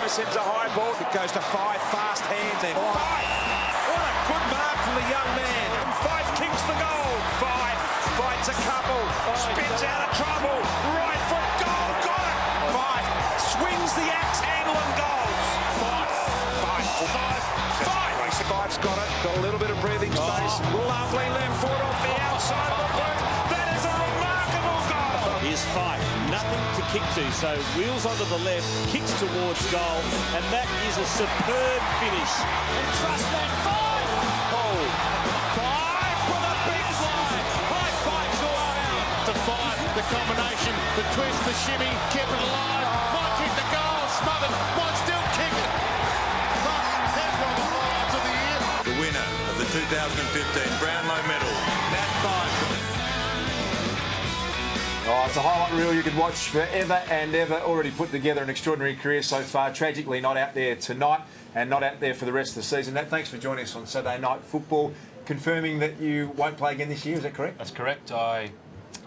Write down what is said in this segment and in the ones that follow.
sends a high ball. It goes to Fyfe, fast hands, and Fyfe! What a good mark from the young man. And Fyfe kicks the goal. Fyfe fights a couple, spins out of trouble, right foot, goal, got it! Fyfe swings the axe handle and goals. Fyfe's got it, got a little bit of breathing space. Lovely left foot off the outside of the boot. That is a remarkable goal. Here's Fyfe, nothing to kick to, so wheels onto the left, kicks towards goal, and that is a superb finish. And trust that Fyfe! Oh, Fyfe with a big fly. High fives all out. To Fyfe, the combination, the twist, the shimmy, kept it alive, might kick the goal, smothered, might still kick it. But that's one of the highlights of the year. The winner of the 2015 Brownlow medal, Nat Fyfe. Oh, it's a highlight reel you could watch forever and ever. Already put together an extraordinary career so far. Tragically not out there tonight and not out there for the rest of the season. Nat, thanks for joining us on Saturday Night Football. Confirming that you won't play again this year, is that correct? That's correct. I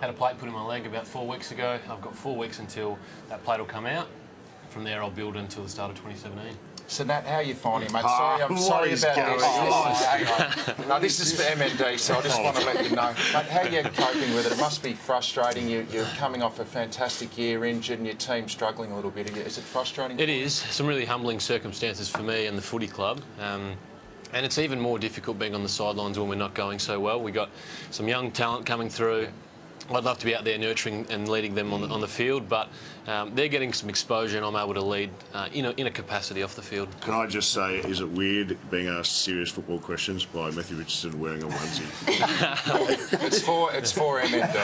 had a plate put in my leg about 4 weeks ago. I've got 4 weeks until that plate will come out. From there, I'll build until the start of 2017. So, Nat, how are you finding it, mate? Sorry, I'm sorry about this. No, this is for MND, so I just want to let you know. Mate, how are you coping with it? It must be frustrating. You're coming off a fantastic year, injured, and your team's struggling a little bit. Is it frustrating? It is. Some really humbling circumstances for me and the footy club. And it's even more difficult being on the sidelines when we're not going so well. We've got some young talent coming through. I'd love to be out there nurturing and leading them on the field, but they're getting some exposure and I'm able to lead in a capacity off the field. Can I just say, is it weird being asked serious football questions by Matthew Richardson wearing a onesie? it's for MND.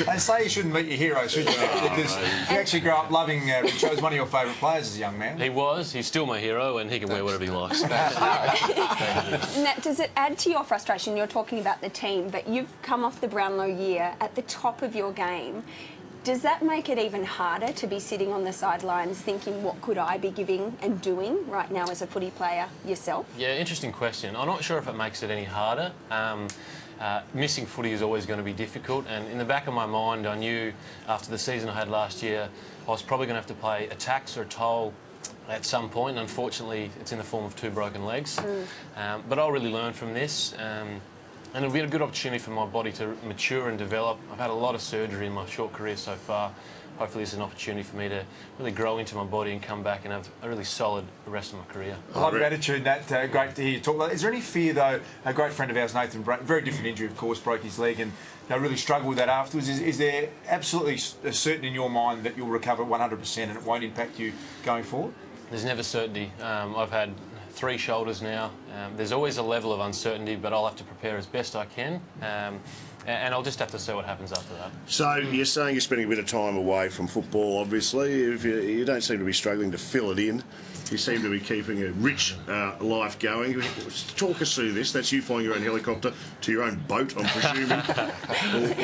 They say you shouldn't meet your heroes, should you? Because you actually grew up loving Richard. Was one of your favourite players as a young man. He was. He's still my hero and he can wear whatever he likes. Nat, does it add to your frustration? You're talking about the team, but you've come off the Brownlow year at the top of your game. Does that make it even harder to be sitting on the sidelines thinking, what could I be giving and doing right now as a footy player yourself? Yeah, interesting question. I'm not sure if it makes it any harder. Missing footy is always going to be difficult, and in the back of my mind I knew after the season I had last year I was probably going to have to pay a tax or a toll at some point. Unfortunately, it's in the form of 2 broken legs. But I'll really learn from this. And it'll be a good opportunity for my body to mature and develop. I've had a lot of surgery in my short career so far. Hopefully it's an opportunity for me to really grow into my body and come back and have a really solid rest of my career. A lot of attitude, Nat. Great to hear you talk about. Is there any fear, though? A great friend of ours, Nathan Brayton, very different injury, of course, broke his leg and really struggled with that afterwards. Is there absolutely certain in your mind that you'll recover 100% and it won't impact you going forward? There's never certainty. I've had 3 shoulders now. There's always a level of uncertainty, but I'll have to prepare as best I can. And I'll just have to see what happens after that. So you're saying you're spending a bit of time away from football, obviously. If you don't seem to be struggling to fill it in. You seem to be keeping a rich life going. Talk us through this. That's you flying your own helicopter to your own boat, I'm presuming.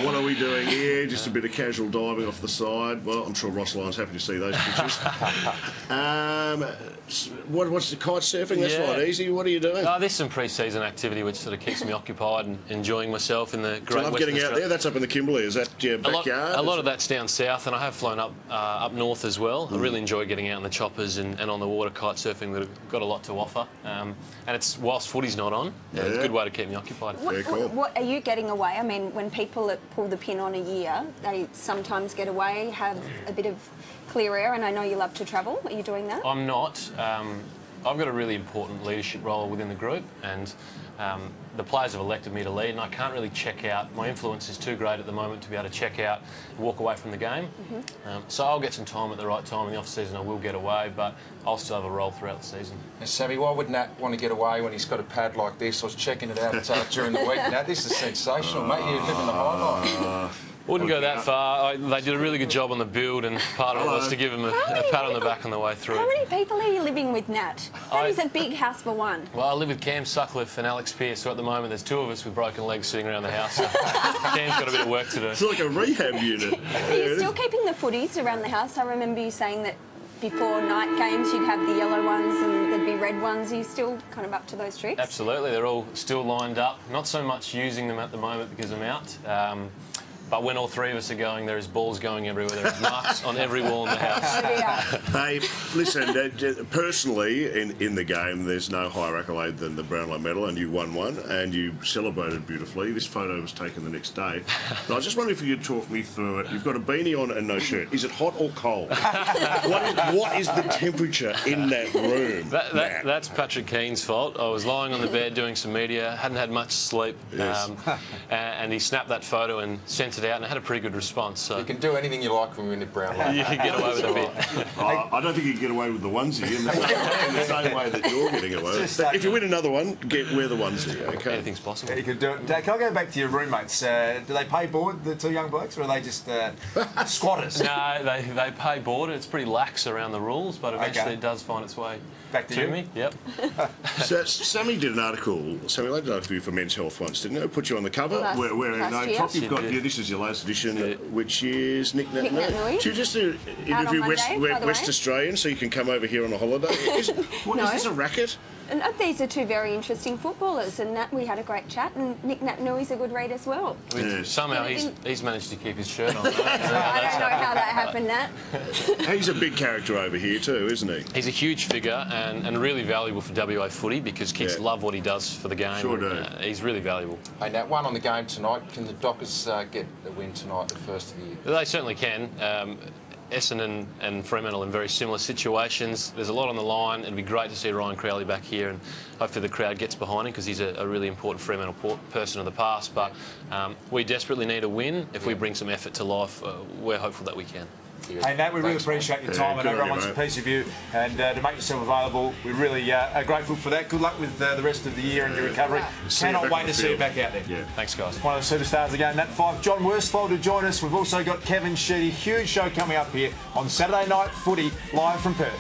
What are we doing here? Just a bit of casual diving off the side. Well, I'm sure Ross Lyon's happy to see those pictures. What's the kite surfing? That's not easy. What are you doing? There's some pre-season activity which sort of keeps me occupied and enjoying myself in the great Western getting out there. That's up in the Kimberley. Is that your backyard? A lot of that's down south, and I have flown up north as well. I really enjoy getting out in the choppers and on the water kite surfing. That have got a lot to offer, and it's whilst footy's not on, it's a good way to keep me occupied. What are you getting away? I mean, when people pull the pin on a year, they sometimes get away, have a bit of clear air, and I know you love to travel. Are you doing that? I'm not. I've got a really important leadership role within the group, and the players have elected me to lead, and I can't really check out. My influence is too great at the moment to be able to check out and walk away from the game. So I'll get some time at the right time in the off-season. I will get away, but I'll still have a role throughout the season. Now, Sammy, why would Nat want to get away when he's got a pad like this? I was checking it out during the week. Nat, this is sensational, mate. You're living the high life. Wouldn't go that far. They did a really good job on the build, and part of it was to give him a pat on the back on the way through. How many people are you living with, Nat? That is a big house for one. Well, I live with Cam Sutcliffe and Alex Pearce, so at the moment there's 2 of us with broken legs sitting around the house. So Cam's got a bit of work to do. It's like a rehab unit. Are you still keeping the footies around the house? I remember you saying that before night games you'd have the yellow ones and there'd be red ones. Are you still kind of up to those tricks? Absolutely. They're all still lined up. Not so much using them at the moment because I'm out. But when all three of us are going, there is balls going everywhere. There is marks on every wall in the house. Hey, listen, personally, in the game, there's no higher accolade than the Brownlow medal, and you won one, and you celebrated beautifully. This photo was taken the next day. But I was just wondering if you could talk me through it. You've got a beanie on and no shirt. Is it hot or cold? What is the temperature in that room? That's Patrick Keane's fault. I was lying on the bed doing some media, hadn't had much sleep, yes. and he snapped that photo and sent it out, and I had a pretty good response. So you can do anything you like when you're in the Brownlow. You can get away with a bit. I don't think you can get away with the onesie in the same way that you're getting away. If you win another one, wear the onesie, okay? Anything's possible. Yeah, you can do it. Can I go back to your roommates? Do they pay board, the two young blokes, or are they just squatters? No, they pay board. It's pretty lax around the rules, but eventually it does find its way back to me. Yep. So Sammy did an article. Sammy, they did an article for Men's Health once, didn't it? Put you on the cover. You've got this is your latest edition, which is Nick Nat Nui. Did you just interview West Australian so you can come over here on a holiday? Is this a racket? And these are two very interesting footballers, and we had a great chat, and Nick Nat Nui's a good read as well. Yes. Somehow he's managed to keep his shirt on. I don't know how that happened, Nat. He's a big character over here too, isn't he? He's a huge figure and really valuable for WA footy because kids love what he does for the game. Sure do. He's really valuable. Hey, Nat, one on the game tonight. Can the Dockers get a win tonight, the first of the year? They certainly can. Essendon and Fremantle in very similar situations. There's a lot on the line. It'd be great to see Ryan Crowley back here, and hopefully the crowd gets behind him because he's a really important Fremantle person of the past. But we desperately need a win. If we bring some effort to life, we're hopeful that we can. Hey Nat, we really appreciate your time and everyone wants a piece of you, and to make yourself available, we really are grateful for that. Good luck with the rest of the year and your recovery. Cannot wait to see you back out there. Yeah. Thanks, guys. One of the superstars of the game, Nat Fyfe. John Worsfold to join us. We've also got Kevin Sheedy. Huge show coming up here on Saturday Night Footy, live from Perth.